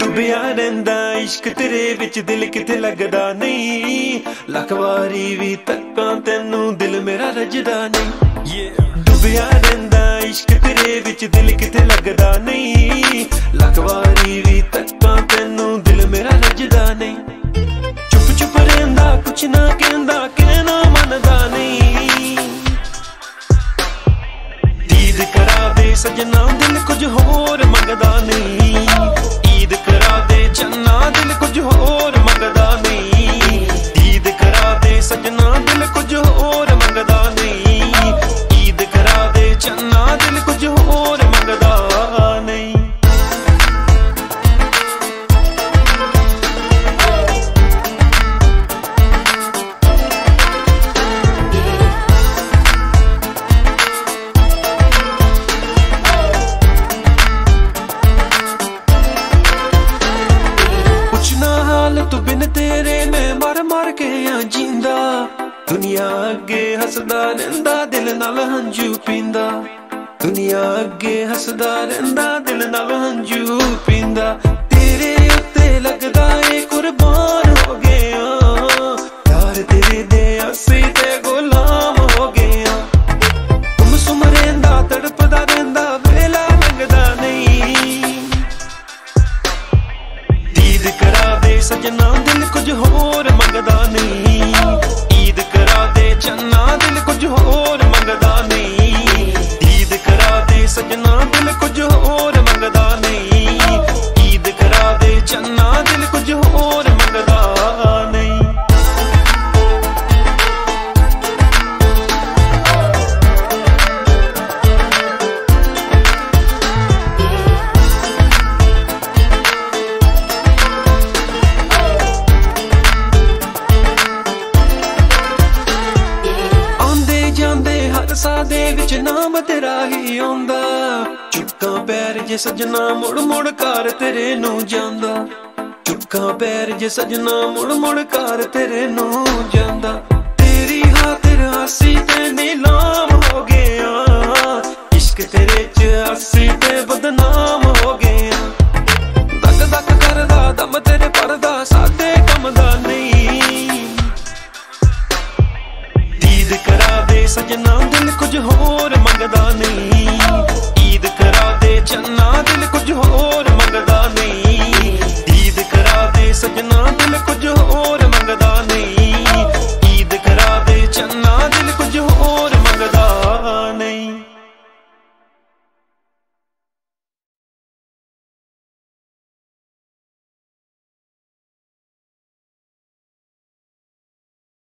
ਡੁੱਬਿਆ ਰਹਿੰਦਾ ਇਸ਼ਕ ਤੇਰੇ ਵਿੱਚ ਦਿਲ ਕਿਤੇ ਲੱਗਦਾ ਨਹੀਂ ਲੱਖ ਵਾਰੀ ਵੀ ਤੱਕਾਂ ਤੈਨੂੰ ਦਿਲ ਮੇਰਾ ਰੱਜਦਾ ਨਹੀਂ ਡੁੱਬਿਆ ਰਹਿੰਦਾ ਇਸ਼ਕ ਤੇਰੇ ਵਿੱਚ ਦਿਲ ਕਿਤੇ ਲੱਗਦਾ ਨਹੀਂ ਲੱਖ ਵਾਰੀ ਵੀ ਤੱਕਾਂ ਤੈਨੂੰ ਦਿਲ ਮੇਰਾ ਰੱਜਦਾ ਨਹੀਂ ਚੁੱਪ ਚੁੱਪ ਰਹਿੰਦਾ ਕੁਛ ਨਾ ਕਹਿੰਦਾ ਕਹਿਣਾ ਮੰਨਦਾ ਨਹੀਂ ਦੀਦ ਕਰਾ ਦੇ ਸਜਣਾ ਦਿਲ ਕੁਝ ਹੋਰ ਮੰਗਦਾ ਨਹੀਂ ਈਦ ਕਰਾ ਦੇ ਚੰਨਾ ਦਿਲ ਕੁਝ ਹੋਰ ਮੰਗਦਾ ਨਹੀਂ ਦੀਦ ਕਰਾ ਦੇ ਸਜਣਾ ਦਿਲ ਕੁਝ ਹੋਰ ਮੰਗਦਾ ਨਹੀਂ ਈਦ ਕਰਾ ਦੇ ਚੰਨਾ ਦਿਲ ਕੁਝ ਹੋਰ ਮੰਗਦਾ ਨਹੀਂ तू बिन तेरे मैं मर मर के जींदा दुनिया अगे हसदा रहिंदा दिल नाल हंजू पींदा दुनिया अगे हसदा रहिंदा दिल नाल हंजू पींदा तेरे उत्ते लगदा ए कुर्बान हो गया यार तेरे दे असी ते गुलाम हो गया तुम सुम रहिंदा तड़पदा रहिंदा वेला लंघदा नहीं दीद करा सजना दिल कुछ होर मंगदा नहीं ईद करा दे चन्ना दिल कुछ होर मंगदा नहीं ईद करा दे सजना दिल कुछ होर मंगदा नहीं ईद करा दे चन्ना दिल कुछ होर मंगदा नहीं सादे विच नाम तेरा ही आंदा चुक्का पैर जे सजना मुड़ मुड़ कर तेरे नू जांदा चुक्का पैर जे सजना मुड़ मुड़ कर तेरे नू जांदा तेरी खातिर हसी ते नीलाम हो गया इश्क तेरे च हसी ते बदनाम हो गया दक दक करदा दम तेरे परदा सादे कम दा नहीं दीद करा दे सजना दिल कुछ होर मंगदा नहीं ईद करा दे चन्ना दिल कुछ होर मंगदा नहीं दीद करा दे सजना